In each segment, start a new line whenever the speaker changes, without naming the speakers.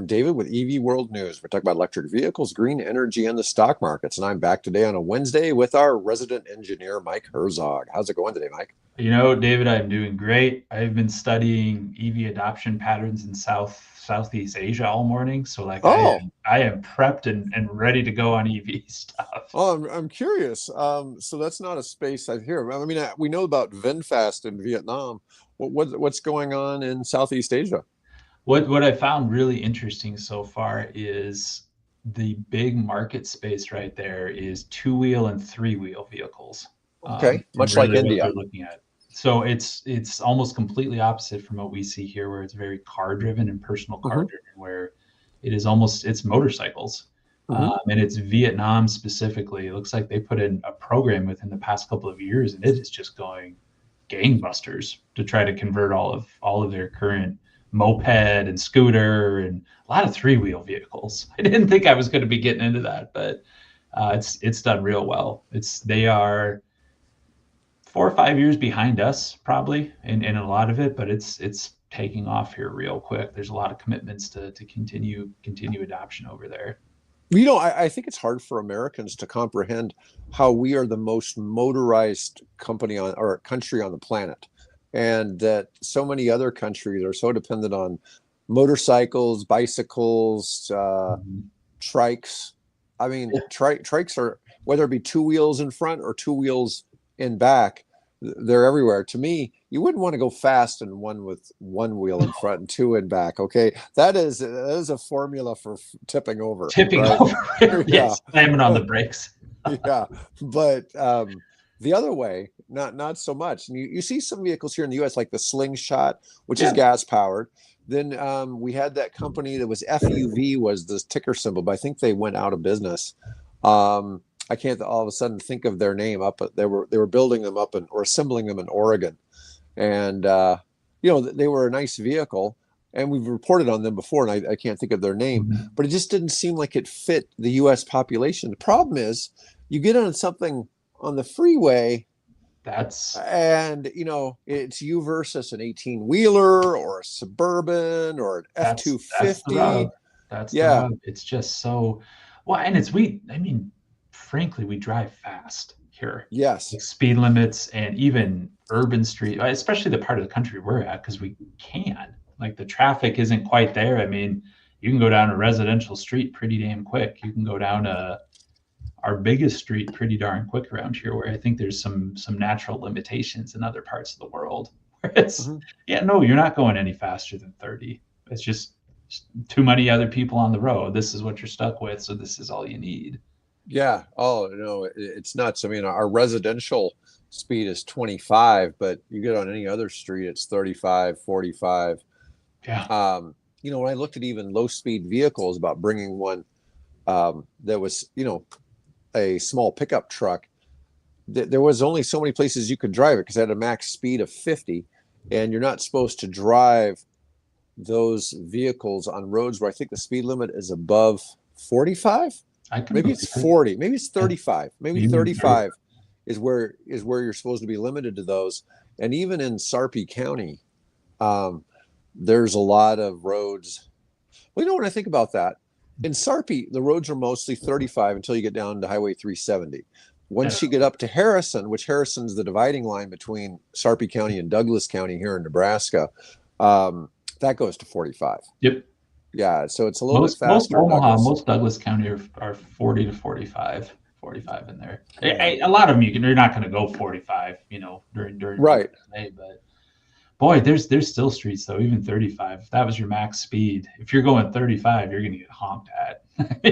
David with EV World News. We're talking about electric vehicles, green energy, and the stock markets. And I'm back today on a Wednesday with our resident engineer, Mike Herzog. How's it going today, Mike?
David, I'm doing great. I've been studying EV adoption patterns in Southeast Asia all morning. So like
Oh,
I am prepped and ready to go on EV stuff.
oh, I'm curious. So that's not a space I hear. I mean, we know about VinFast in Vietnam. What's going on in Southeast Asia?
What I found really interesting so far is the big market space right there is two-wheel and three-wheel vehicles,
Okay,
and
much like
really what
India.
they're looking at. So it's almost completely opposite from what we see here, where it's very car driven and personal car
Hmm.
driven, where it's motorcycles,
Hmm.
and it's Vietnam specifically. It looks like they put in a program within the past couple of years, and it is just going gangbusters to try to convert all of their current moped and scooter and a lot of three-wheel vehicles. I didn't think I was going to be getting into that, but it's done real well. They are 4 or 5 years behind us probably in a lot of it, but it's taking off here real quick. There's a lot of commitments to continue adoption over there.
I think it's hard for Americans to comprehend how we are the most motorized company on or country on the planet, and that so many other countries are so dependent on motorcycles, bicycles,
Mhm.
trikes. I mean, trikes are whether it be two wheels in front or two wheels in back, they're everywhere. To me, you wouldn't want to go fast in one with one wheel in front and two in back. Okay, that is a formula for tipping over,
Tipping
right?
over.
Yeah.
Yes, slamming on the brakes.
Yeah, but the other way, not so much. And you see some vehicles here in the U.S. like the Slingshot, which is
Yeah.
gas powered. Then we had that company that was FUV was the ticker symbol, but I think they went out of business. I can't all of a sudden think of their name up, but they were building them up or assembling them in Oregon, and they were a nice vehicle, and we've reported on them before, and I can't think of their name,
Mhm.
but it just didn't seem like it fit the U.S. population. The problem is, you get on something on the freeway,
That's
and it's you versus an 18 wheeler or a suburban or an F two
that's the
fifty.
rub. That's the
Yeah.
rub. It's just so well, and it's we. I mean, frankly, we drive fast here.
Yes.
Like speed limits and even urban street, especially the part of the country we're at, because we can. Like the traffic isn't quite there. I mean, you can go down a residential street pretty damn quick. You can go down our biggest street pretty darn quick around here, where I think there's some natural limitations in other parts of the world. Where it's
Mhm.
yeah, no, you're not going any faster than 30. It's just too many other people on the road. This is what you're stuck with, so this is all you need.
Yeah. Oh, no, it's nuts. I mean, our residential speed is 25, but you get on any other street, it's 35, 45.
Yeah,
When I looked at even low speed vehicles about bringing one that was, a small pickup truck, there was only so many places you could drive it because it had a max speed of 50, and you're not supposed to drive those vehicles on roads where I think the speed limit is above 45.
I can
Maybe
believe
it's
it.
40, maybe it's
Yeah,
35, maybe
even 30.
35 is where you're supposed to be limited to those. And even in Sarpy County, um, there's a lot of roads. Well, when I think about that, in Sarpy, the roads are mostly 35 until you get down to Highway 370.
Yeah.
Once you get up to Harrison, which Harrison's the dividing line between Sarpy County and Douglas County here in Nebraska, um, that goes to 45.
Yep.
Yeah, so it's a little bit
Most
faster in
Omaha,
Douglas.
most Douglas County are 40 to 45, 45 in there.
Yeah,
A lot of them you're not going to go 45, during most
right.
of the day, but boy, there's still streets though, even 35. If that was your max speed, if you're going 35, you're going to get honked at.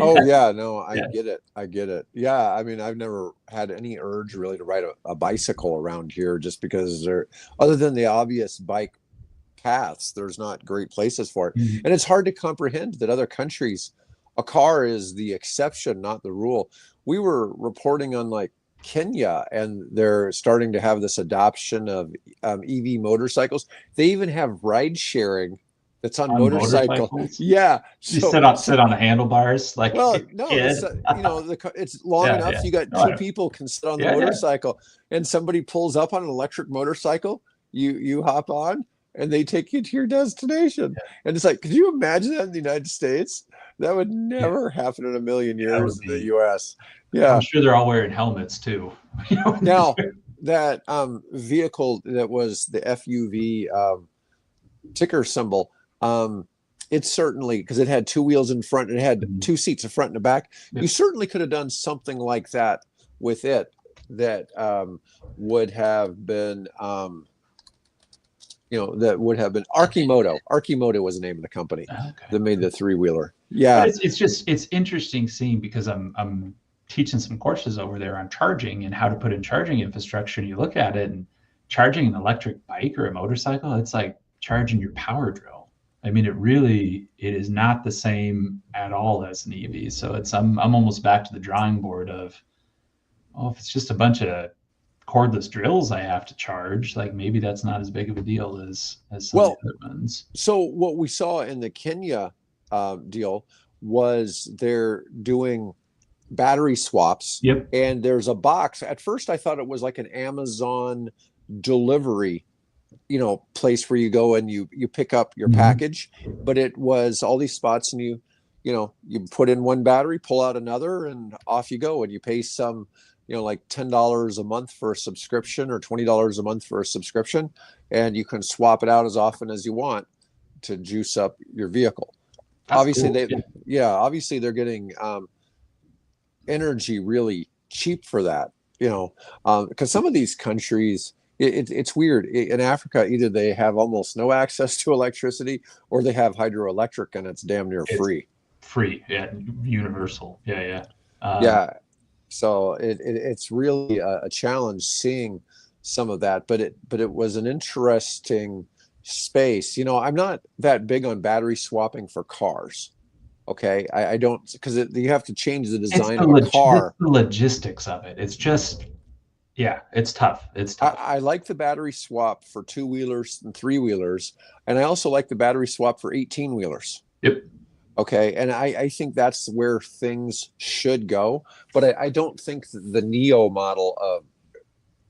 Oh yeah, no, I
Yeah.
get it. I get it. Yeah, I mean, I've never had any urge really to ride a bicycle around here just because other than the obvious bike paths, there's not great places for it.
Mhm.
And it's hard to comprehend that other countries, a car is the exception, not the rule. We were reporting on like Kenya, and they're starting to have this adoption of EV motorcycles. They even have ride sharing that's on
On
motorcycle.
motorcycles,
Yeah.
you
So,
sit on the handlebars like a
well, no,
kid.
it's long
Yeah,
enough.
yeah.
You got
No,
two people can sit on the
yeah, yeah.
motorcycle, and somebody pulls up on an electric motorcycle. You hop on, and they take you to your destination. And it's like, could you imagine that in the United States? That would
Yeah,
never happen in a million
yeah, that would
years in the
be.
US.
I'm
Yeah.
sure they're all wearing helmets too. You know,
Now that vehicle that was the FUV ticker symbol, um, it certainly, because it had two wheels in front, it had
Mhm.
two seats, a front and a back. You
Yep.
certainly could have done something like that with it that would have been that would have been Archimoto. Archimoto was the name of the company
Okay.
that made the three-wheeler.
But
Yeah.
it's interesting seeing, because I'm teaching some courses over there on charging and how to put in charging infrastructure. And you look at it, and charging an electric bike or a motorcycle, it's like charging your power drill. I mean, it is not the same at all as an EV. So I'm almost back to the drawing board of, oh, if it's just a bunch of cordless drills I have to charge, like maybe that's not as big of a deal as some of the
Well,
other ones.
so what we saw in the Kenya deal was they're doing battery swaps,
Yep.
and there's a box. At first, I thought it was like an Amazon delivery, place where you go and you pick up your
Mhm.
package, but it was all these spots, and you put in one battery, pull out another, and off you go, and you pay some, like $10 a month for a subscription or $20 a month for a subscription, and you can swap it out as often as you want to juice up your vehicle.
That's
Obviously
cool.
they
Yeah.
Yeah, obviously they're getting energy really cheap for that, because some of these countries, it's weird. In Africa, either they have almost no access to electricity, or they have hydroelectric and it's damn near
It's
free.
free. Yeah. Universal. Yeah. Yeah.
Yeah, so it's really a challenge seeing some of that, but it was an interesting space. I'm not that big on battery swapping for cars. Okay, I don't, because you have to change the design of a
It's
car.
the logistics of it. It's just, yeah, it's tough. It's tough.
I like the battery swap for two-wheelers and three-wheelers, and I also like the battery swap for 18-wheelers.
Yep.
Okay, and I think that's where things should go, but I don't think the Neo model of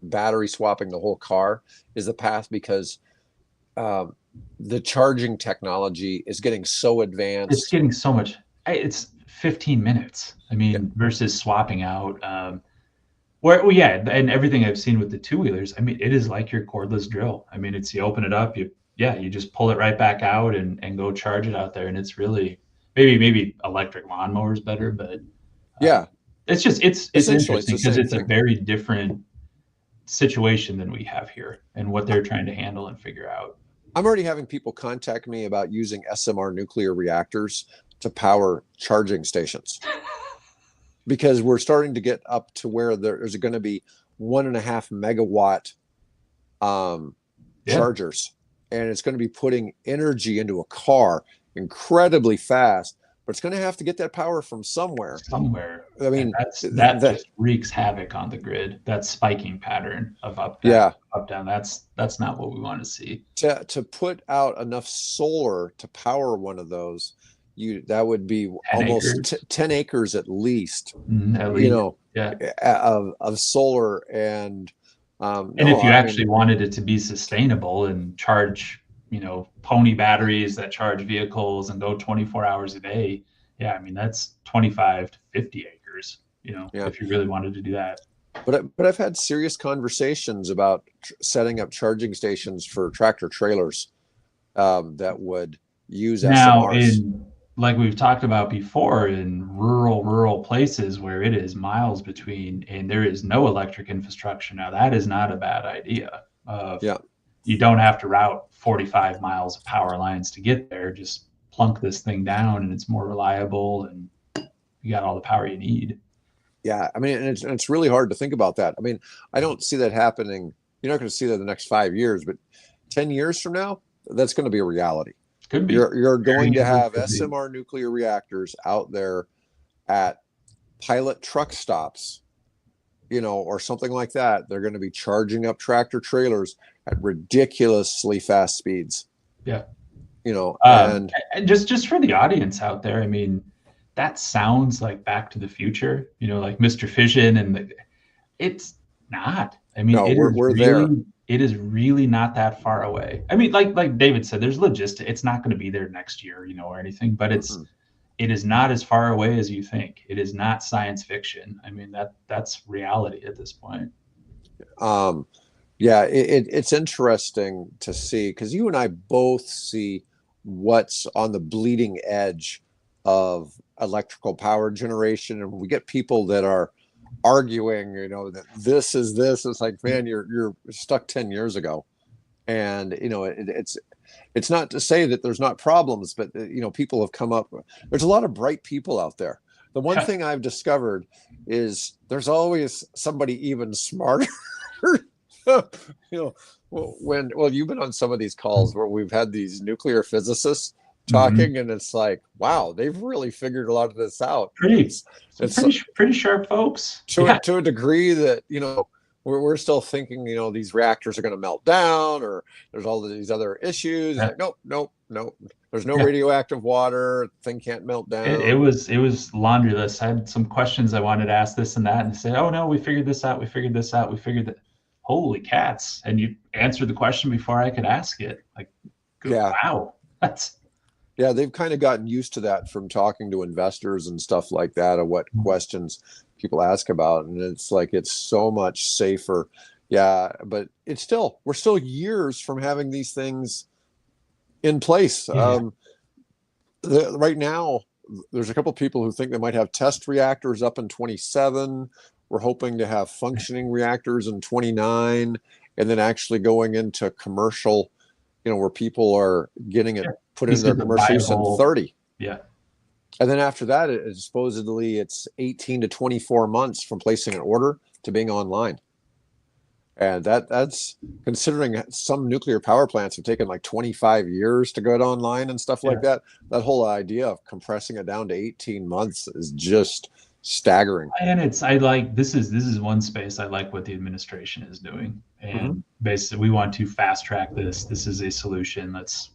battery swapping the whole car is the path, because um, the charging technology is getting so
It's
advanced.
getting so much. It's 15 minutes. I
Yeah,
mean, versus swapping out. Well, yeah, and everything I've seen with the two wheelers, I mean, it is like your cordless drill. I mean, it's, you open it up, you just pull it right back out and go charge it out there, and it's really, maybe electric lawnmower is better, but uh,
yeah,
it's
essentially it's
interesting
the
because
same
it's a
thing.
very different situation than we have here and what they're trying to handle and figure out.
I'm already having people contact me about using SMR nuclear reactors to power charging stations, because we're starting to get up to where there's going to be 1.5 megawatt um,
Yeah,
chargers, and it's going to be putting energy into a car incredibly fast, but it's going to have to get that power from somewhere.
somewhere.
I
And
mean,
that
the
just wreaks havoc on the grid. That spiking pattern of up down,
yeah,
up down. That's not what we want to see.
to put out enough solar to power one of those, that would be
10
almost
acres
10 acres at least,
at
you
least.
know,
Yeah.
of solar. And
And
no,
if you
I mean,
actually wanted it to be sustainable and charge, pony batteries that charge vehicles and go 24 hours a day, yeah, I mean, that's 25 to 50 acres,
yeah.
if you really wanted to do that.
But I've had serious conversations about setting up charging stations for tractor trailers that would use
Now,
SMRs.
in, like we've talked about before, in rural places where it is miles between and there is no electric infrastructure, now that is not a bad idea. Of
Yeah,
You don't have to route 45 miles of power lines to get there. Just plunk this thing down, and it's more reliable, and you got all the power you need.
yeah. I mean, and it's really hard to think about that. I mean, I don't see that happening. You're not going to see that in the next 5 years, but 10 years from now, that's going to be a reality.
Could be.
You're
Very
going to
easily
have
could be.
SMR nuclear reactors out there at pilot truck stops, or something like that. They're going to be charging up tractor trailers at ridiculously fast speeds,
Yeah. Um,
and
and just for the audience out there, I mean, that sounds like Back to the Future, like Mr. Fission, and it's not. I mean,
no,
it
we're
is
we're
really
there.
it is really not that far away. I mean, like David said, there's logistics. It's not going to be there next year, you know, or anything, but
Mm-mm.
it is not as far away as you think. It is not science fiction. I mean, that's reality at this point.
Um, yeah, it's interesting to see because you and I both see what's on the bleeding edge of electrical power generation, and we get people that are arguing, you know, that this is this. It's like, man, you're stuck 10 years ago, and you know, it's not to say that there's not problems, but you know, people have come up. There's a lot of bright people out there. The one
Yeah.
thing I've discovered is there's always somebody even smarter. You know, well, you've been on some of these calls where we've had these nuclear physicists
Mm-hmm.
talking, and it's like, wow, they've really figured a lot of this out.
Pretty,
It's
some
it's
pretty sharp folks.
to
Yeah.
to a degree that, you know, we're still thinking, you know, these reactors are going to melt down, or there's all these other issues. It's
Yeah.
like, nope, nope, nope. There's no
Yeah.
radioactive water. Thing can't melt down.
It was laundry list. I had some questions I wanted to ask this and that, and they said, "Oh no, we figured this out. We figured this out. We figured that." Holy cats! And you answered the question before I could ask it. Like,
Yeah,
wow, that's
yeah. They've kind of gotten used to that from talking to investors and stuff like that, of what questions people ask about, and it's like it's so much safer. Yeah, but it's still we're still years from having these things in place.
yeah,
Right now, there's a couple of people who think they might have test reactors up in 27. We're hoping to have functioning reactors in 29, and then actually going into commercial, you know, where people are getting it
yeah.
put into their
Basically, the
commercial
buy and
use in
hold.
30.
Yeah,
And then after that, supposedly it's 18 to 24 months from placing an order to being online. And that's considering some nuclear power plants have taken like 25 years to get online and stuff like
yeah.
that. That whole idea of compressing it down to 18 months is just staggering.
And it's I like this is one space I like what the administration is doing.
Mm-hmm.
And basically, we want to fast track this. This is a solution. Let's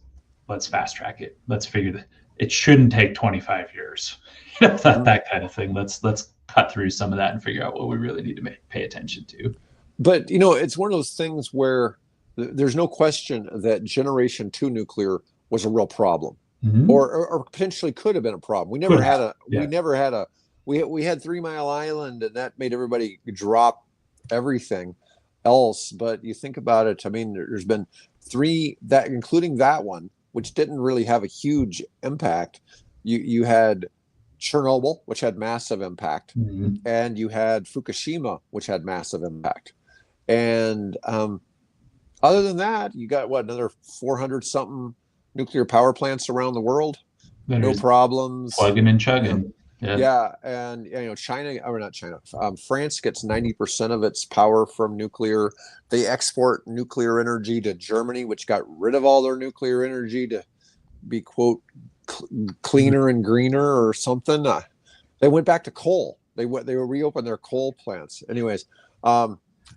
fast track it. Let's figure that it shouldn't take 25 years.
Mm-hmm.
That kind of thing. Let's cut through some of that and figure out what we really need to pay attention to.
But, you know, it's one of those things where there's no question that Generation 2 nuclear was a real problem,
Mm-hmm.
or potentially could have been a problem.
Could have. Yeah.
We had 3 Mile Island, and that made everybody drop everything else. But you think about it, I mean, there's been three that, including that one, which didn't really have a huge impact. You had Chernobyl, which had massive impact,
Mm-hmm.
and you had Fukushima, which had massive impact. And other than that, you got what, another 400 something nuclear power plants around the world, no
There's
problems.
plugging and
You know,
chugging. Yeah.
yeah, and you know, China, or not China, France gets 90% of its power from nuclear. They export nuclear energy to Germany, which got rid of all their nuclear energy to be, quote, cleaner and greener or something. They went back to coal. They reopened their coal plants. Anyways,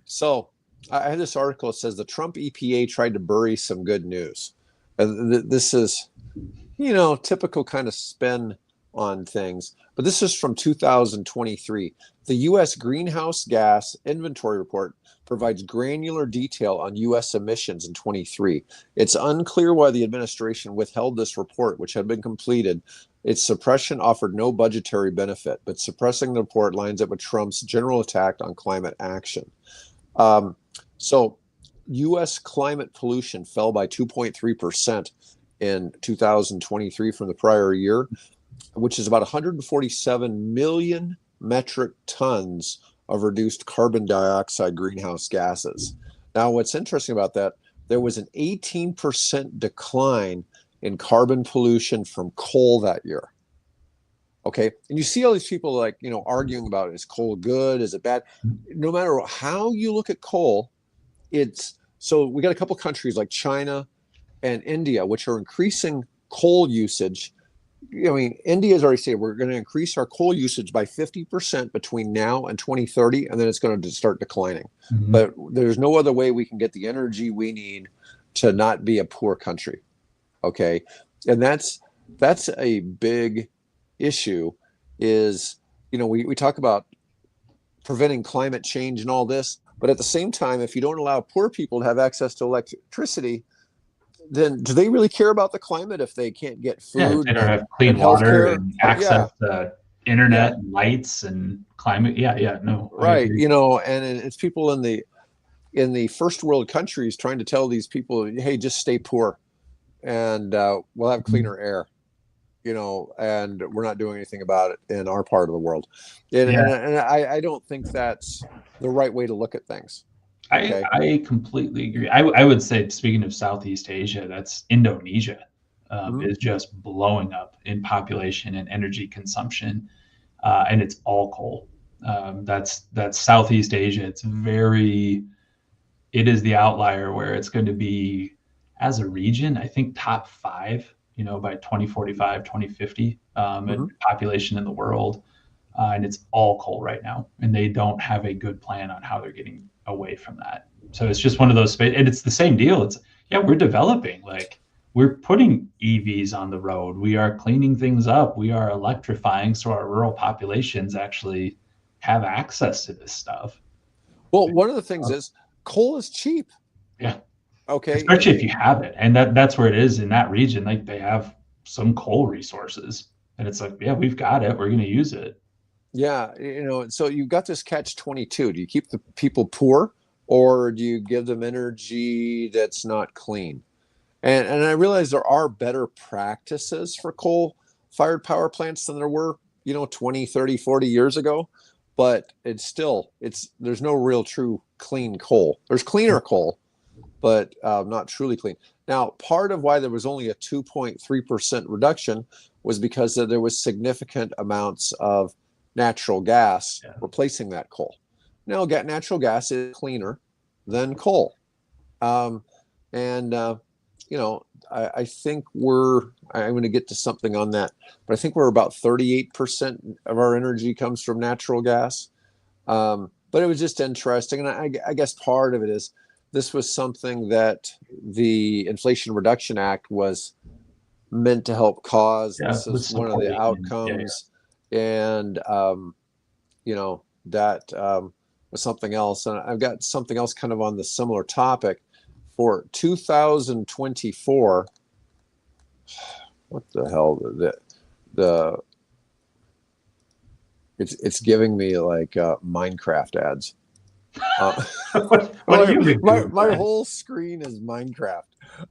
so I had this article that says the Trump EPA tried to bury some good news. And this is, you know, typical kind of spin on things. But this is from 2023. The U.S. Greenhouse Gas Inventory Report provides granular detail on U.S. emissions in 23. It's unclear why the administration withheld this report, which had been completed. Its suppression offered no budgetary benefit, but suppressing the report lines up with Trump's general attack on climate action. So U.S. climate pollution fell by 2.3% in 2023 from the prior year, which is about 147 million metric tons of reduced carbon dioxide greenhouse gases. Now, what's interesting about that, there was an 18% decline in carbon pollution from coal that year. Okay. And you see all these people, like, you know, arguing about, is coal good? Is it bad? No matter how you look at coal, it's so we got a couple countries like China and India, which are increasing coal usage. I mean, India's already said we're going to increase our coal usage by 50% between now and 2030, and then it's going to start declining.
Mm-hmm.
But there's no other way we can get the energy we need to not be a poor country. Okay. And that's a big issue. Is, you know, we talk about preventing climate change and all this. But at the same time, if you don't allow poor people to have access to electricity, then do they really care about the climate if they can't get
Yeah, if they
food
don't have
and
clean water
healthcare?
and access
Yeah,
to
yeah,
internet and lights and climate. Yeah, yeah, no, I
right.
agree.
And it's people in the first world countries trying to tell these people, hey, just stay poor, and we'll have
Mhm.
cleaner air. And we're not doing anything about it in our part of the world. And
Yeah,
I don't think that's the right way to look at things. Okay.
I completely agree. I would say, speaking of Southeast Asia, that's Indonesia
Mhm.
is just blowing up in population and energy consumption, and it's all coal. That's Southeast Asia. It is the outlier where it's going to be, as a region, I think top five, by 2045, 2050,
Mhm.
and population in the world. And it's all coal right now, and they don't have a good plan on how they're getting away from that. So it's just one of those space, and it's the same deal. It's, yeah, we're developing, like, we're putting EVs on the road. We are cleaning things up. We are electrifying, so our rural populations actually have access to this stuff.
Well, one of the things is coal is cheap.
Yeah, especially if
Okay.
you have it, and that's where it is in that region. Like, they have some coal resources, and it's like, yeah, we've got it. We're going to use it.
Yeah. So you've got this catch 22. Do you keep the people poor or do you give them energy that's not clean? And I realize there are better practices for coal fired power plants than there were, 20, 30, 40 years ago. But there's no real true clean coal. There's cleaner coal, but not truly clean. Now, part of why there was only a 2.3% reduction was because there was significant amounts of natural gas
Yeah.
replacing that coal. Now, natural gas is cleaner than coal. Um, and I think I'm going to get to something on that, but I think we're about 38% of our energy comes from natural gas. But it was just interesting. And I guess part of it is this was something that the Inflation Reduction Act was meant to help cause.
Yeah,
This
with
is one of the
supporting, and yeah,
outcomes. And, that was something else. And I've got something else kind of on the similar topic for 2024. What the hell? The it's giving me like Minecraft ads.
yeah. What do you been doing,
My
Brad?
whole screen is Minecraft.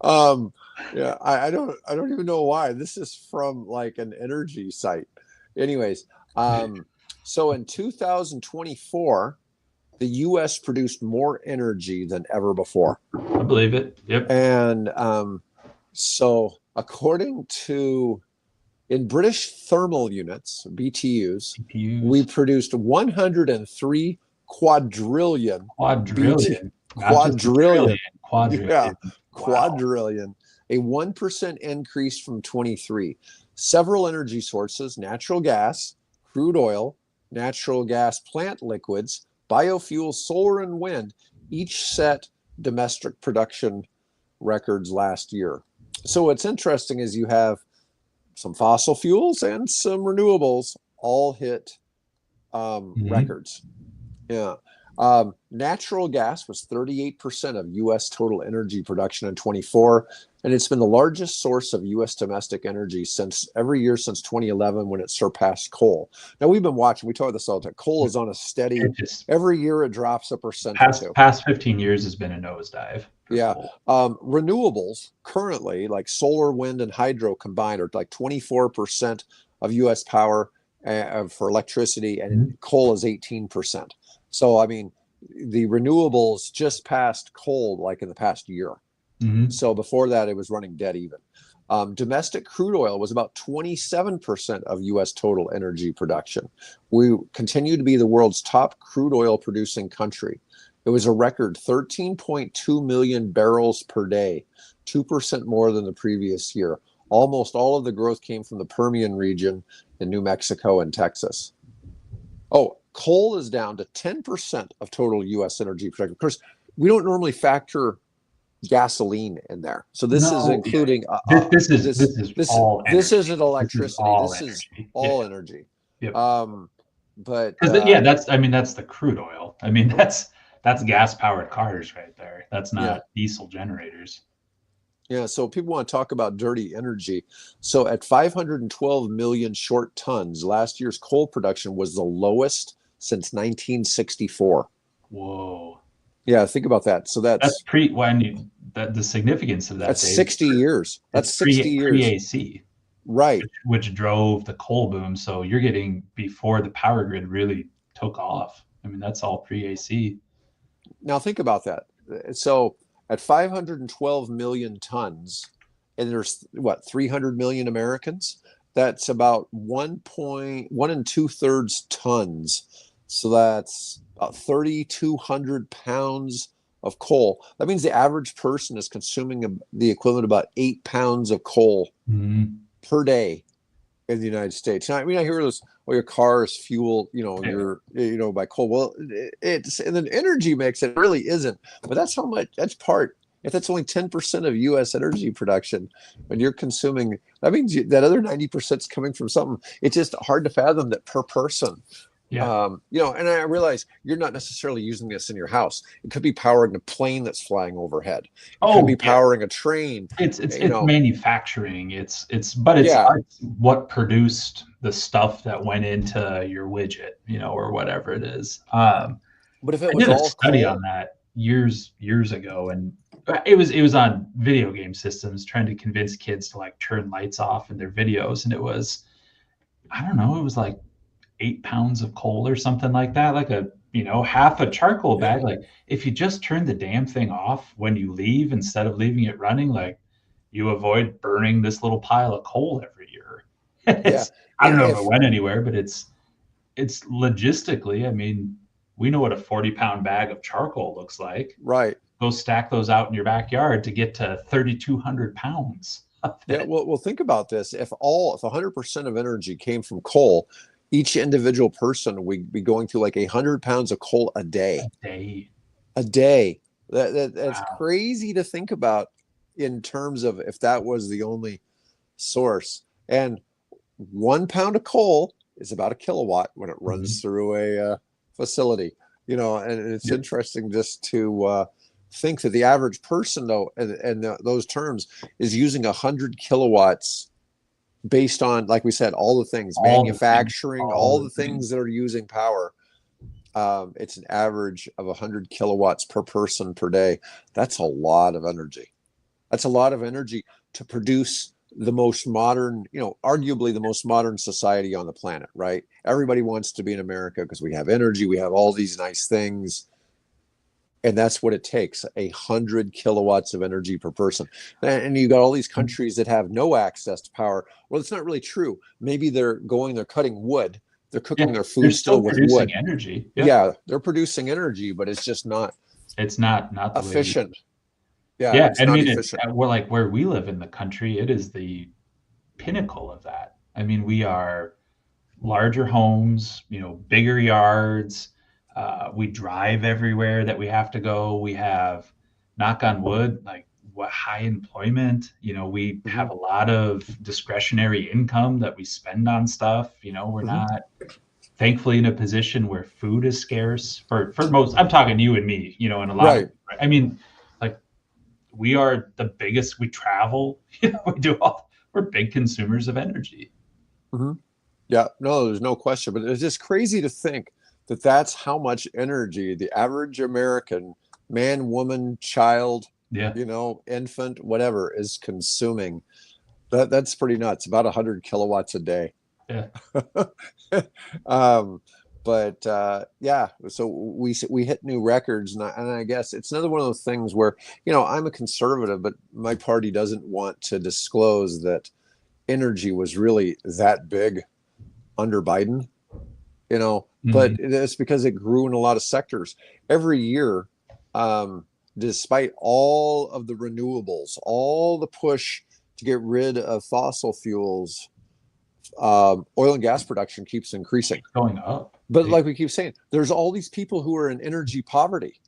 Um, yeah, I don't even know why. This is from like an energy site. Anyways, so in 2024, the U.S. produced more energy than ever before.
I believe it. Yep.
And so, according to in British thermal units, BTUs, we
GPUs,
produced 103 quadrillion BT
quadrillion, not just a trillion,
quadrillion. Yeah,
quadrillion. Wow.
quadrillion, a 1% increase from 23. Several energy sources, natural gas, crude oil, natural gas plant liquids, biofuels, solar, and wind, each set domestic production records last year. So what's interesting is you have some fossil fuels and some renewables all hit
Mhm.
records. Yeah. Natural gas was 38% of U.S. total energy production in 24, and it's been the largest source of U.S. domestic energy since every year since 2011 when it surpassed coal. Now we've been watching. We talk this all the time. Coal is on a steady.
It just
Every year it drops a percent or
past
two.
past 15 years has been a nosedive for
Yeah.
coal.
Renewables currently, like solar, wind, and hydro combined, are like 24% of U.S. power for electricity, and
Mhm.
coal is 18%. So, I mean, the renewables just passed coal like in the past year.
Mhm.
So before that, it was running dead even. Domestic crude oil was about 27% of U.S. total energy production. We continue to be the world's top crude oil producing country. It was a record 13.2 million barrels per day, 2% more than the previous year. Almost all of the growth came from the Permian region in New Mexico and Texas. Oh, coal is down to 10% of total U.S. energy production. Of course, we don't normally factor gasoline in there. So this is
No, yeah.
including
This is all
this
energy.
isn't
This is
electricity.
all
This is
energy. Yeah.
all energy.
Yep.
Um, but
Because, yeah, that's, I mean, that's the crude oil. I mean, that's that's gas powered cars right there. That's
Yeah.
not diesel generators.
Yeah, so people want to talk about dirty energy. So at 512 million short tons, last year's coal production was the lowest since 1964.
Whoa.
Yeah, think about that. So
That's pre when you that the significance of that,
that's
Dave.
60 years.
It's
That's 60
pre
years.
AC,
Right.
which drove the coal boom. So you're getting before the power grid really took off. I mean, that's all pre AC.
Now think about that. So at 512 million tons, and there's what, 300 million Americans, that's about 1.1 and two-thirds tons. So that's about 3,200 pounds of coal. That means the average person is consuming the equivalent of about 8 pounds of coal
Mm-hmm.
per day in the United States. Now, I mean, I hear this, well, your car is fueled,
Yeah.
by coal. Well, it's in the energy mix, it really isn't. But that's how much, that's part. If that's only 10% of US energy production, when you're consuming, that means that other 90% is coming from something. It's just hard to fathom that per person.
Yeah.
And I realize you're not necessarily using this in your house. It could be powering a plane that's flying overhead. It could
Oh,
be
yeah.
powering a train,
It's manufacturing. But
yeah.
it's what produced the stuff that went into your widget, or whatever it is.
But if it
I
was
did a
all
study on
coal,
that years ago, and it was on video game systems, trying to convince kids to like turn lights off in their videos, and it was, I don't know, it was like 8 pounds of coal or something like that, like a half a charcoal
yeah,
bag. Like if you just turn the damn thing off when you leave instead of leaving it running, like you avoid burning this little pile of coal every year.
yeah.
It's I don't know if it
If
went anywhere, but it's logistically, I mean, we know what a 40-pound bag of charcoal looks like.
right.
Go stack those out in your backyard to get to 3,200 pounds of
Yeah,
it
well, think about this. If 100% of energy came from coal, each individual person would be going through like 100 pounds of coal a
a
day.
day.
A day. That's
Wow.
crazy to think about in terms of if that was the only source. And 1 pound of coal is about a kilowatt when it
Mhm.
runs through a facility. And it's
Yep.
interesting just to think that the average person, though, and those terms, is using 100 kilowatts based on, like we said, all the things,
All the things,
manufacturing,
all
all
the
the things
things.
that are using power. It's an average of 100 kilowatts per person per day. That's a lot of energy. That's a lot of energy to produce the most modern, arguably the most modern society on the planet, right? Everybody wants to be in America because we have energy, we have all these nice things, and that's what it takes, 100 kilowatts of energy per person. And you got all these countries that have no access to power. Well, it's not really true. Maybe they're cutting wood, they're cooking
Yeah,
their
they're
food
still
still with
producing
wood.
energy. Yep.
Yeah, they're producing energy, but it's just not
It's not the way we.
efficient. Yeah,
Yeah,
it's
and I
not
mean,
efficient.
we're like where we live in the country, it is the pinnacle of that. I mean, we are larger homes, bigger yards. We drive everywhere that we have to go. We have, knock on wood, like what high employment. We
Hmm.
have a lot of discretionary income that we spend on stuff. We're
Hmm.
not thankfully in a position where food is scarce for most. I'm talking you and me, and a lot of.
Right.
I mean, like we are the biggest. We travel. We do all. We're big consumers of energy.
Hmm. Yeah, no, there's no question. But it's just crazy to think that that's how much energy the average American man, woman, child,
Yeah.
infant, whatever, is consuming. That's pretty nuts. About 100 kilowatts a day.
Yeah.
um, but yeah, so we hit new records, and I guess it's another one of those things where I'm a conservative, but my party doesn't want to disclose that energy was really that big under Biden, but
Mhm.
it's because it grew in a lot of sectors every year. Um, Despite all of the renewables, all the push to get rid of fossil fuels, oil and gas production keeps increasing.
Keeps going up.
But like we keep saying, there's all these people who are in energy poverty,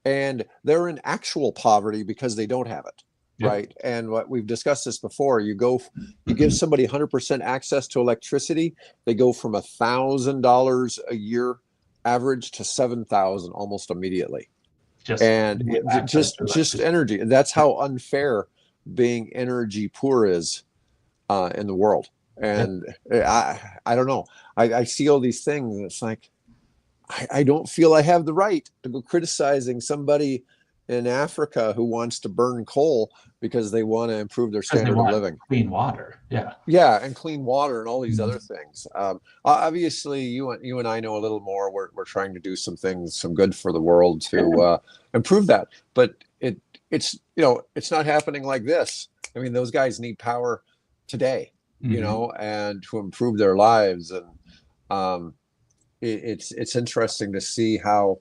and they're in actual poverty because they don't have it,
Yep.
right? And what we've discussed this before, you give somebody 100% access to electricity, they go from $1,000 a year average to 7,000 almost immediately.
Just
And
access to
just
electricity.
energy. That's how unfair being energy poor is in the world.
Yeah.
And I don't know. I see all these things, and it's like I don't feel I have the right to go criticizing somebody in Africa who wants to burn coal because they want to improve their
Because they
standard of
want
living.
clean water. Yeah.
Yeah, and clean water and all these
Mhm.
other things. Obviously, you and I know a little more. We're trying to do some things, some good for the world to improve that. But it's it's not happening like this. I mean, those guys need power today,
Mhm.
and to improve their lives. And um, it's interesting to see how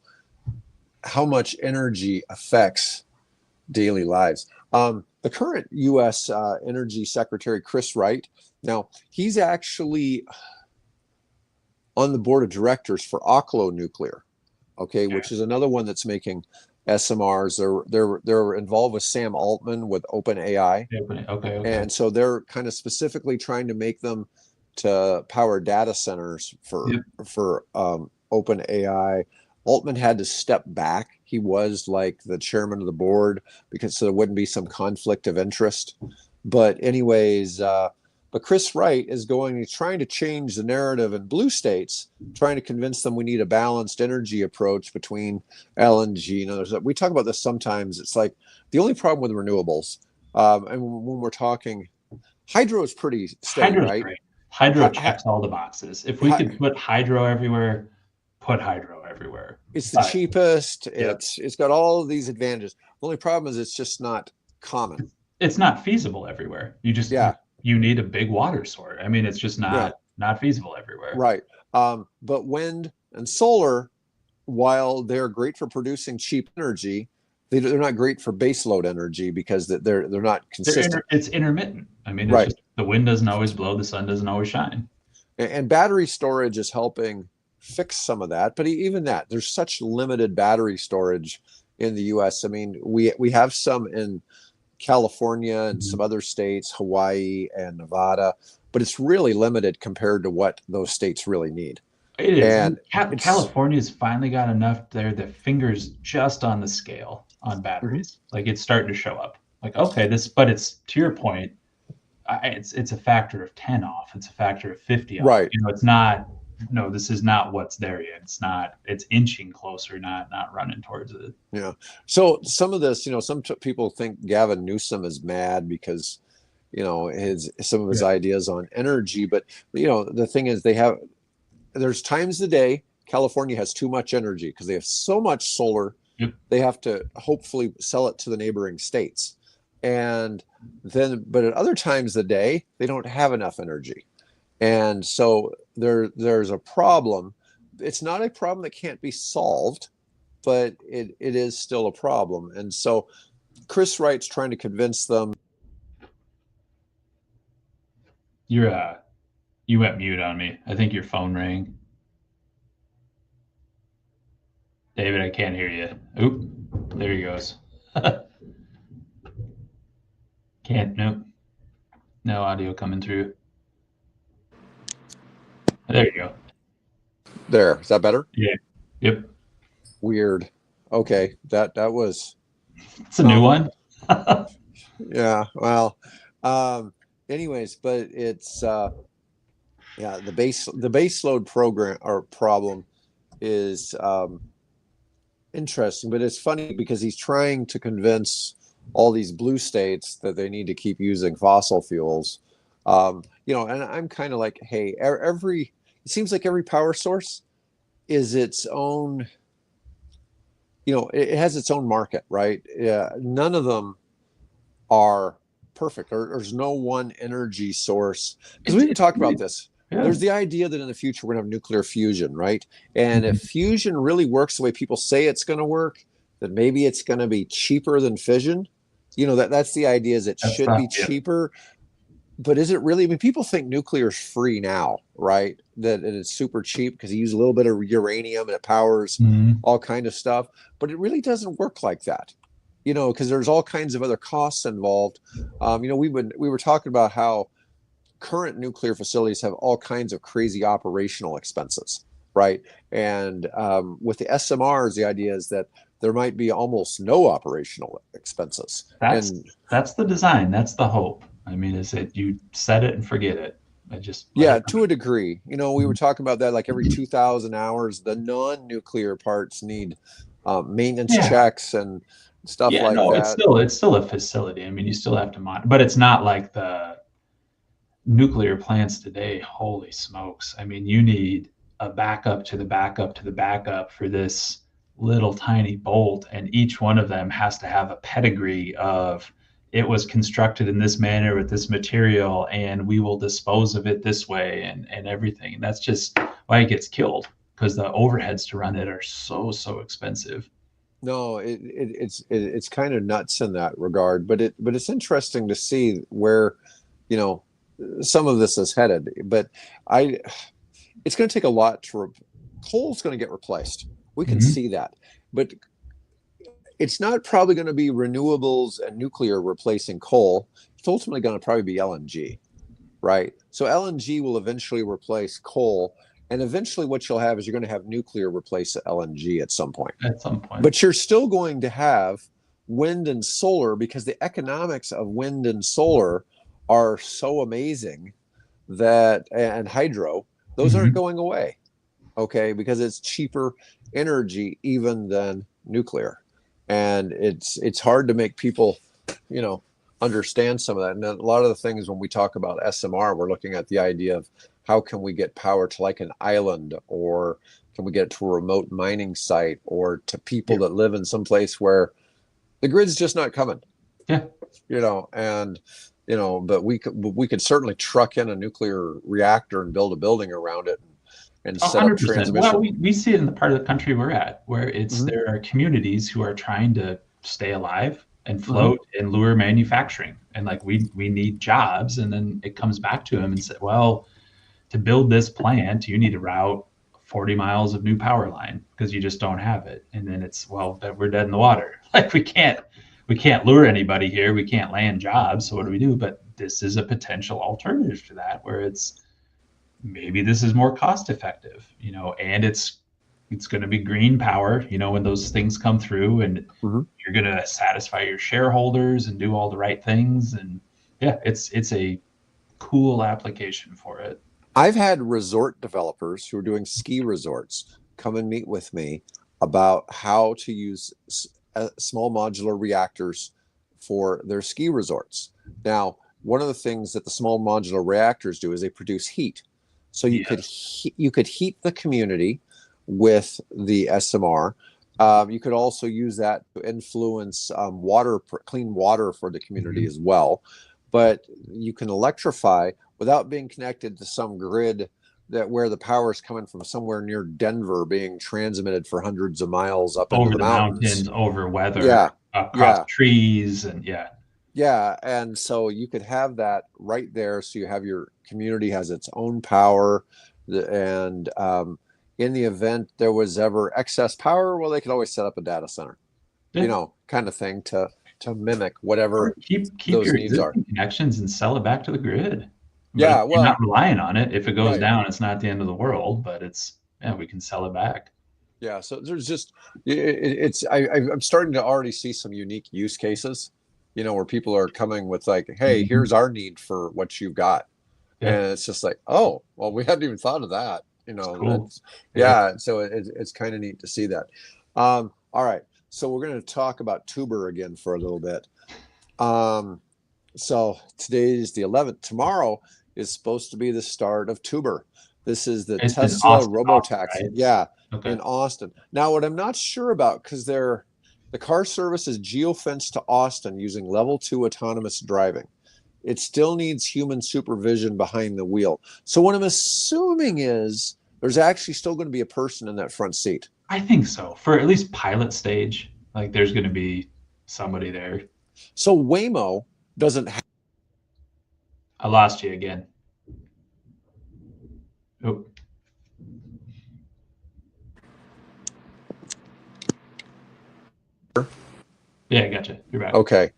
much energy affects daily lives. The current U.S. Energy Secretary, Chris Wright, now he's actually on the board of directors for Oklo Nuclear, okay,
Okay.
which is another one that's making SMRs. They're involved with Sam Altman with OpenAI,
Okay. Okay.
and so they're kind of specifically trying to make them to power data centers
Yep.
for OpenAI. Altman had to step back. He was like the chairman of the board because so there wouldn't be some conflict of interest. But anyways, but Chris Wright is going. He's trying to change the narrative in blue states, trying to convince them we need a balanced energy approach between LNG and others. We talk about this sometimes. It's like the only problem with renewables, and when we're talking, hydro is pretty steady,
Hydro's
right?
great. Hydro
Hi, hi,
checks all the boxes. If we
hi,
could put hydro everywhere, put hydro everywhere.
it's the
But
cheapest.
yep,
It's got all of these advantages. The only problem is it's just not common.
it's not feasible everywhere.
Yeah,
You need a big water source. I mean, it's just
yeah,
not feasible everywhere.
right. But wind and solar, while they're great for producing cheap energy, they're not great for baseload energy because they're not consistent.
It's intermittent. I mean, it's
Right.
just the wind doesn't always blow, the sun doesn't always shine.
And battery storage is helping fix some of that. But even that, there's such limited battery storage in the U.S. I mean, we have some in California and some
Mhm.
other states, Hawaii and Nevada, but it's really limited compared to what those states really need.
It is.
And it's
California's finally got enough there. The fingers just on the scale on
mhm,
batteries. Like it's starting to show up. Like okay, but it's to your point. It's a factor of 10 off. It's a factor of 50 off.
right.
It's not. No, this is not what's there yet. It's not. It's inching closer, not running towards it.
Yeah. So some of this, some people think Gavin Newsom is mad because his some of his
Yeah.
ideas on energy, but the thing is there's times a day California has too much energy because they have so much solar.
Yep.
They have to hopefully sell it to the neighboring states. And but at other times of the day, they don't have enough energy. And so there's a problem. It's not a problem that can't be solved, but it is still a problem. And so Chris Wright's trying to convince them.
You're you went mute on me. I think your phone rang. David, I can't hear you. Oop, there he goes. Can't. Nope. No audio coming through. There you go.
There, is that better?
Yeah. Yep.
Weird. Okay, that was
It's a new
um
one.
yeah, well, um anyways, but it's yeah, the base load program or problem is interesting, but it's funny because he's trying to convince all these blue states that they need to keep using fossil fuels. And I'm kind of like, hey, it seems like every power source is its own, it has its own market, right? Yeah, none of them are perfect. There's no one energy source because we even talked about this.
Yeah.
There's the idea that in the future we're going to have nuclear fusion, right? And if
Mhm.
fusion really works the way people say it's going to work, then maybe it's going to be cheaper than fission. That's the idea, is it
That's
should be
yep.
cheaper. But is it really? I mean, people think nuclear is free now, right? That it's super cheap because you use a little bit of uranium and it powers
Mhm.
all kind of stuff. But it really doesn't work like that, because there's all kinds of other costs involved. We were talking about how current nuclear facilities have all kinds of crazy operational expenses. right? And with the SMRs, the idea is that there might be almost no operational expenses.
That's
And
that's the design. That's the hope. I mean, is it you set it and forget it. I just let
yeah,
it
to a degree, we were
run.
talking about that like every 2,000 hours, the non-nuclear parts need maintenance
Yeah.
checks and stuff
Yeah,
like
no,
that.
it's still a facility. I mean, you still have to monitor, but it's not like the nuclear plants today. Holy smokes. I mean, you need a backup to the backup to the backup for this little tiny bolt, and each one of them has to have a pedigree of it was constructed in this manner with this material, and we will dispose of it this way, and everything. And that's just why it gets killed, because the overheads to run it are so expensive.
No, it's kind of nuts in that regard, but it's interesting to see where, you know, some of this is headed. But I it's going to take a lot coal's going to get replaced. We can
Mm-hmm.
see that. But it's not probably going to be renewables and nuclear replacing coal. It's ultimately going to probably be LNG, right? So LNG will eventually replace coal. And eventually, what you'll have is you're going to have nuclear replace LNG at some point.
At some point.
But you're still going to have wind and solar because the economics of wind and solar are so amazing that, and hydro, those aren't
Mm-hmm.
going away, okay? Because it's cheaper energy even than nuclear. And it's hard to make people, you know, understand some of that. And a lot of the things when we talk about SMR, we're looking at the idea of how can we get power to like an island, or can we get it to a remote mining site, or to people
Yeah.
that live in some place where the grid's just not coming,
Yeah.
and but we could certainly truck in a nuclear reactor and build a building around it and set up
100%. Well,
transmission.
we see it in the part of the country we're at, where it's
Hmm.
there are communities who are trying to stay alive and
Hmm.
float and lure manufacturing, and like we need jobs, and then it comes back to them and say, well, to build this plant, you need to route 40 miles of new power line because you just don't have it, and then it's well, we're dead in the water. Like we can't lure anybody here, we can't land jobs, so what do we do? But this is a potential alternative to that, where it's maybe this is more cost effective, and it's going to be green power, when those things come through, and
Hmm.
you're going to satisfy your shareholders and do all the right things. And yeah, it's a cool application for it.
I've had resort developers who are doing ski resorts come and meet with me about how to use small modular reactors for their ski resorts. Now, one of the things that the small modular reactors do is they produce heat. So
Yes.
you could heat the community with the SMR. You could also use that to influence clean water for the community
Mm-hmm.
as well. But you can electrify without being connected to some grid that where the power is coming from somewhere near Denver being transmitted for hundreds of miles up into
Over
the
the
mountains.
mountains, over weather,
Yeah,
across
yeah,
trees, and yeah.
yeah. And so you could have that right there. So you have your community has its own power. And in the event there was ever excess power, well, they could always set up a data center,
Yeah.
kind of thing to mimic
Or
whatever
keep
those
your
needs are.
existing connections and sell it back to the grid. But
Yeah,
you're not
well,
relying on it. If it goes
right.
down, it's not the end of the world, but yeah, we can sell it back.
Yeah, so there's just I'm starting to already see some unique use cases, where people are coming with like, hey,
Mhm.
here's our need for what you've got,
Yeah,
and it's just like, oh, well, we hadn't even thought of that,
it's cool.
that's
Yeah.
yeah. So it's kind of neat to see that. All right, so we're going to talk about tuber again for a little bit. Um, so today is the 11th. Tomorrow is supposed to be the start of tuber. This is the
It's in
Tesla
Austin,
robotaxi.
right?
Yeah,
Okay.
in Austin. Now, what I'm not sure about, because the car service is geofenced to Austin using level 2 autonomous driving. It still needs human supervision behind the wheel. So what I'm assuming is there's actually still going to be a person in that front seat.
I think so. For at least pilot stage, like there's going to be somebody there.
So Waymo doesn't have.
I lost you again. Oh, yeah, I gotcha. You're back.
Okay,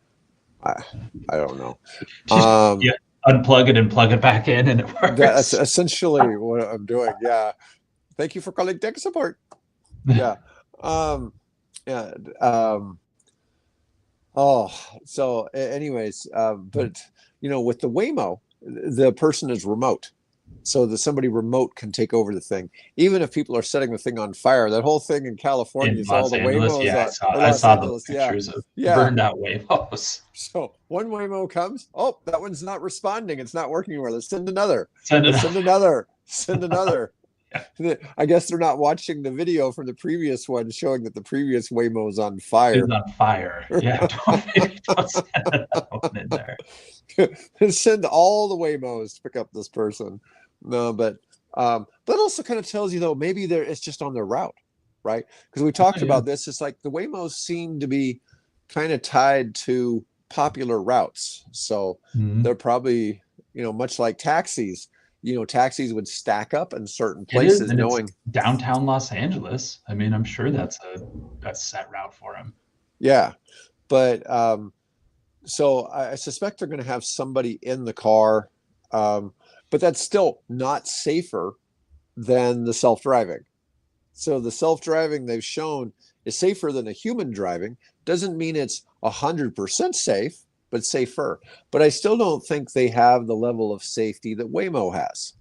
I, I don't know.
Just yeah, unplug it and plug it back in, and it
That's
works.
essentially what I'm doing. Yeah. Thank you for calling tech support. Yeah. Um, yeah. Oh, so anyways, but with the Waymo, the person is remote. So that somebody remote can take over the thing. Even if people are setting the thing on fire, that whole thing in California,
In
you saw all
Los
the
Angeles,
Waymos
yeah,
or
I
Los
saw the
Angeles. Yeah.
pictures of
Yeah.
burned out Waymos.
So one Waymo comes. Oh, that one's not responding. It's not working well. Let's send another.
Send it
Let's
up.
send another. Send another.
Yeah.
I guess they're not watching the video from the previous one showing that the previous Waymo is on
It's
fire.
on fire. Yeah, don't send another one in there.
Send all the Waymos to pick up this person. No, but that also kind of tells you though maybe it's just on their route, right? Because we talked
Oh, yeah.
about this. It's like the Waymos seem to be kind of tied to popular routes, so they're
Mhm.
probably much like taxis. Taxis would stack up in certain
It is,
places,
and it's
knowing
downtown Los Angeles. I mean, I'm sure that's a set route for him.
yeah, but so I suspect they're going to have somebody in the car, but that's still not safer than the self-driving. So the self-driving they've shown is safer than a human driving. Doesn't mean it's 100% safe, but safer. But I still don't think they have the level of safety that Waymo has.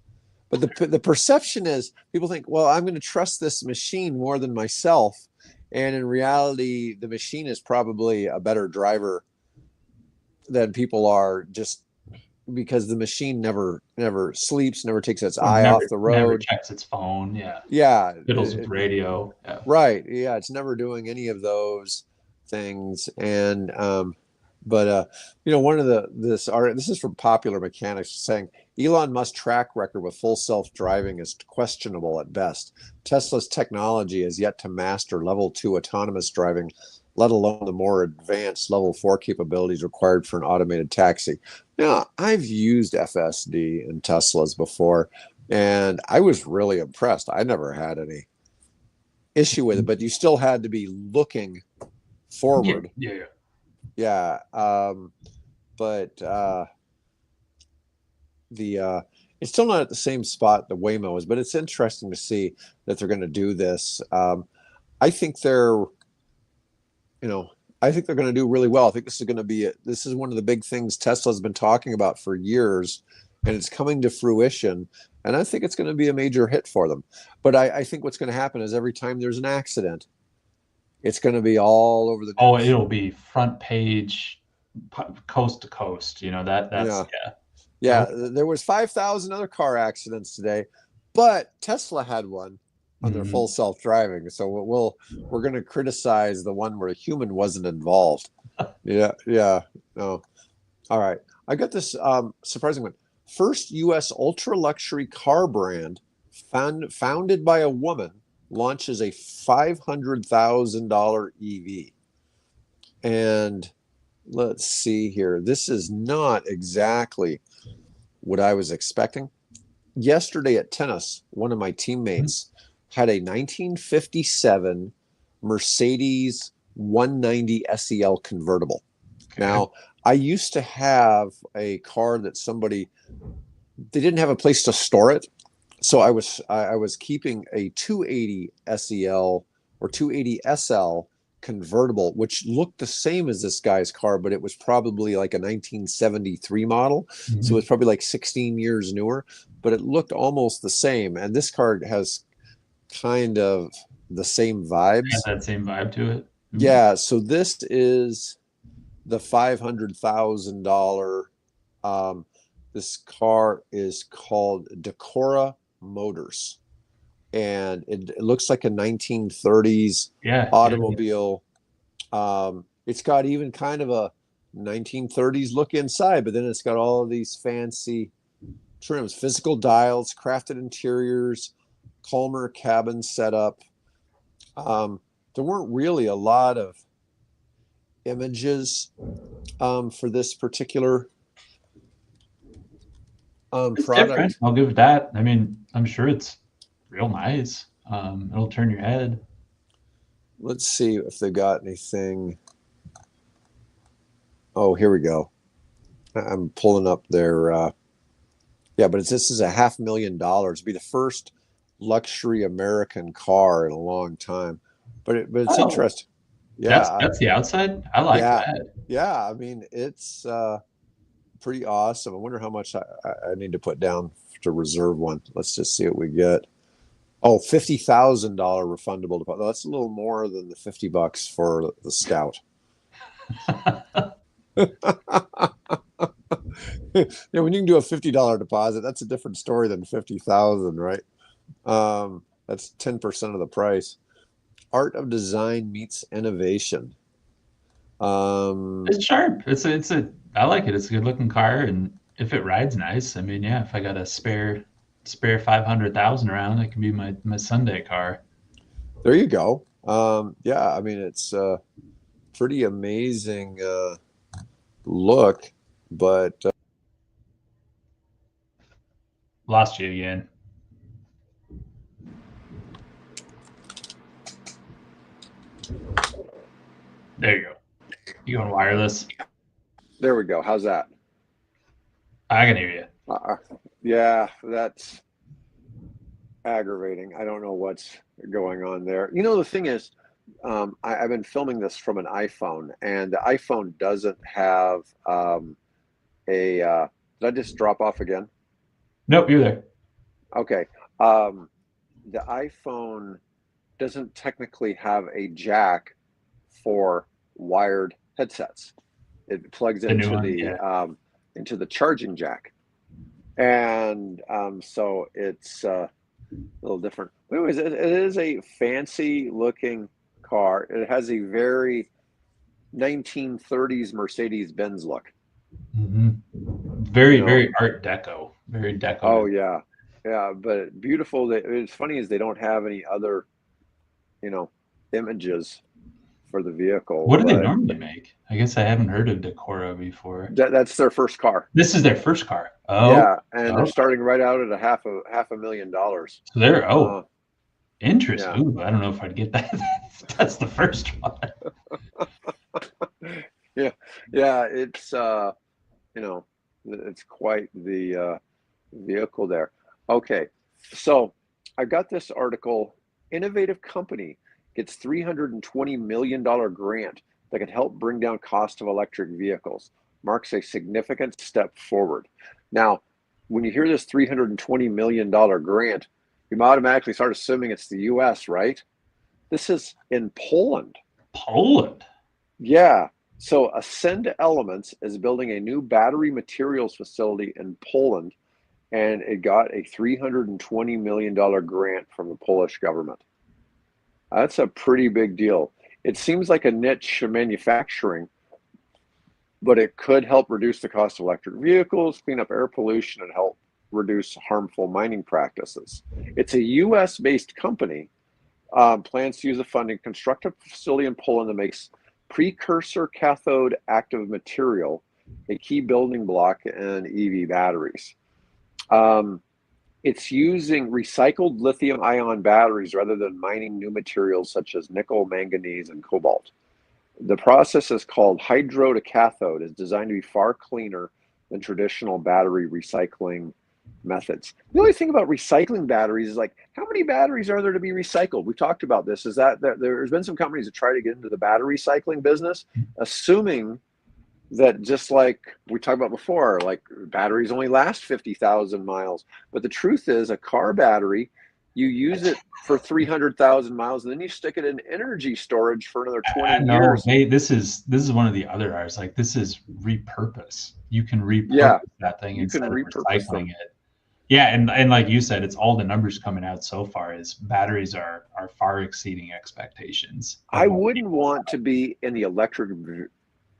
But the perception is people think, well, I'm going to trust this machine more than myself. And in reality, the machine is probably a better driver than people are, just because the machine never sleeps, never takes its
Or
eye off the
never
road.
checks its phone. Yeah,
Yeah,
fiddles with radio. Yeah.
right. Yeah, it's never doing any of those things. And but one of this is from Popular Mechanics saying Elon Musk's track record with full self-driving is questionable at best. Tesla's technology is yet to master level 2 autonomous driving, let alone the more advanced level 4 capabilities required for an automated taxi. Now, I've used FSD in Teslas before, and I was really impressed. I never had any issue with it, but you still had to be looking
Yeah,
forward.
yeah, yeah.
Yeah. But the it's still not at the same spot the Waymo is, but it's interesting to see that they're going to do this. I think they're, I think they're going to do really well. I think this is going to be this is one of the big things Tesla's been talking about for years, and it's coming to fruition. And I think it's going to be a major hit for them. But I think what's going to happen is every time there's an accident, it's going to be all over the
Oh,
news.
it'll be front page, coast to coast. That's
Yeah.
yeah.
Yeah, there was 5,000 other car accidents today, but Tesla had one on their full
Mhm.
self-driving. So we're going to criticize the one where a human wasn't involved. Yeah, yeah. No. All right. I got this surprising one. First U.S. ultra luxury car brand founded by a woman launches a $500,000 EV. And let's see here. This is not exactly what I was expecting. Yesterday at tennis, one of my teammates had a 1957 Mercedes 190 SEL convertible.
Okay.
Now, I used to have a car that they didn't have a place to store it. So I was keeping a 280 SEL or 280 SL convertible, which looked the same as this guy's car, but it was probably like a 1973 model. So
Mhm.
it's probably like 16 years newer, but it looked almost the same. And this car has kind of the same
Has
vibes.
that same vibe to it. Ooh,
Yeah. So this is the $500,000. Um, this car is called Dacora Motors, and it looks like a 1930s
yeah, yeah, yeah.
automobile. It's got even kind of a 1930s look inside, but then it's got all of these fancy trims, physical dials, crafted interiors, calmer cabin setup. There weren't really a lot of images for this particular
It's different.
product.
I'll give it that. I mean, I'm sure it's real nice. It'll turn your head.
Let's see if they got anything. Oh, here we go. I'm pulling up their yeah, but this is a $500,000. It'd be the first luxury American car in a long time. But it's
Oh,
interesting.
that's
Yeah,
that's the outside. I like
yeah,
that.
yeah. I mean, it's pretty awesome. I wonder how much I need to put down to reserve one. Let's just see what we get. Oh, $50,000 refundable deposit. That's a little more than the $50 for the Scout. Yeah, when you can do a $50 deposit, that's a different story than 50,000, right? That's 10% of the price. Art of design meets innovation. Um,
It's sharp. It's a. I like it. It's a good looking car, and if it rides nice, I mean, yeah. If I got a spare 500,000 around, that can be my Sunday car.
there you go. Yeah, I mean it's pretty amazing look, but
Lost you again. There you go. You going wireless?
there we go. How's that?
I can hear you.
Uh, yeah, that's aggravating. I don't know what's going on there. You know, the thing is, I've been filming this from an iPhone, and the iPhone doesn't have a. Did I just drop off again?
Nope, you're there.
Okay. Um, the iPhone doesn't technically have a jack for wired headsets. It plugs
The new one, yeah.
into the charging jack, and so it's a little different. Anyways, it is a fancy looking car. It has a very 1930s Mercedes Benz look.
Hmm.
You
Very,
know,
very Art Deco. Very Deco.
oh yeah, yeah. But beautiful. It's funny is they don't have any other you know images for the vehicle,
What do they
but
normally make? I guess I haven't heard of Dacora before.
that's their first car.
This is their first car. Oh,
Yeah, and they're
okay.
starting right out at a half a million dollars.
So they're
Uh,
interesting.
yeah,
Ooh, I don't know if I'd get that. That's the first one.
yeah, yeah. You know, it's quite the vehicle there. Okay, so I got this article. Innovative company gets $320 million grant that could help bring down cost of electric vehicles. Marks a significant step forward. Now, when you hear this $320 million grant, you automatically start assuming it's the U.S., right? This is in Poland.
Poland.
Yeah. So Ascend Elements is building a new battery materials facility in Poland, and it got a $320 million grant from the Polish government. That's a pretty big deal. It seems like a niche manufacturing, but it could help reduce the cost of electric vehicles, clean up air pollution, and help reduce harmful mining practices. It's a US based company, plans to use the funding, construct a facility in Poland that makes precursor cathode active material a key building block in EV batteries. Um, it's using recycled lithium ion batteries rather than mining new materials such as nickel, manganese, and cobalt. The process is called hydro to cathode, is designed to be far cleaner than traditional battery recycling methods. The only thing about recycling batteries is like, how many batteries are there to be recycled? We've talked about this. Is that there's been some companies that try to get into the battery recycling business, assuming that just like we talked about before, like batteries only last 50,000 miles. But the truth is, a car battery, you use it for 300,000 miles, and then you stick it in energy storage for another 20
No,
years.
they. This is one of the other R's. Like this is repurpose. You can repurpose
Yeah,
that thing
you can
instead of
repurpose
recycling
them.
it. Yeah, and like you said, it's all the numbers coming out so far is batteries are far exceeding expectations of
I
what
wouldn't
people
want to be in the electric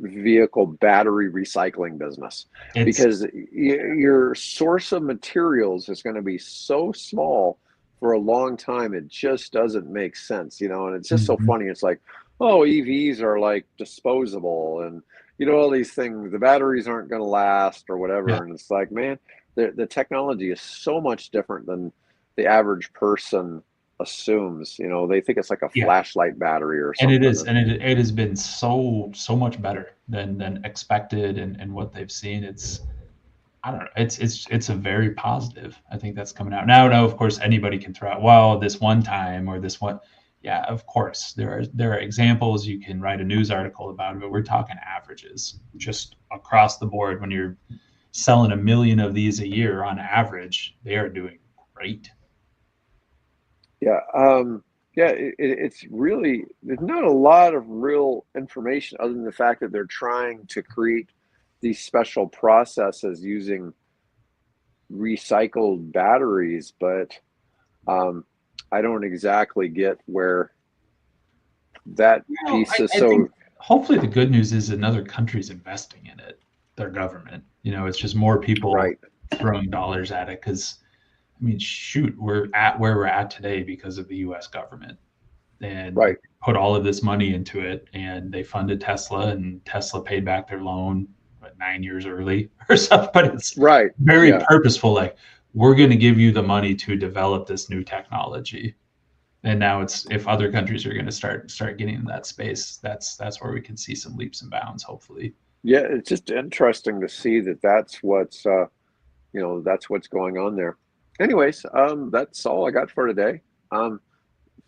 vehicle battery recycling business
it's
because your source of materials is going to be so small for a long time. It just doesn't make sense, and it's just so
mhm.
funny. It's like, oh, EVs are like disposable, and all these things, the batteries aren't going to last or
Yeah,
whatever. And it's like, man, the technology is so much different than the average person assumes. They think it's like a
yeah.
flashlight battery or
And it
something.
is, and it has been so much better than expected and what they've seen. I don't know. It's a very positive. I think that's coming out now. Now, of course, anybody can throw out, well, this one time or this one. Yeah, of course, there are examples. You can write a news article about it, but we're talking averages, just across the board. When you're selling 1 million of these a year on average, they are doing great.
Yeah, yeah, it's really there's not a lot of real information other than the fact that they're trying to create these special processes using recycled batteries, but um, I don't exactly get where that
Well,
piece is
I think
so
hopefully the good news is another country's investing in it, their government. It's just more people
right,
throwing dollars at it because, I mean, shoot, we're at where we're at today because of the US government. And they
right,
put all of this money into it and they funded Tesla and Tesla paid back their loan, 9 years early or something. But it's
right.
very
Yeah,
purposeful. Like, we're going to give you the money to develop this new technology. And now it's, if other countries are going to start getting in that space, that's where we can see some leaps and bounds, hopefully.
yeah. It's just interesting to see that that's what's that's what's going on there. Anyways, that's all I got for today.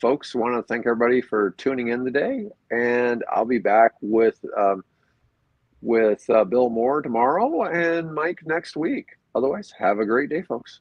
Folks, want to thank everybody for tuning in today, and I'll be back with Bill Moore tomorrow and Mike next week. Otherwise, have a great day, folks.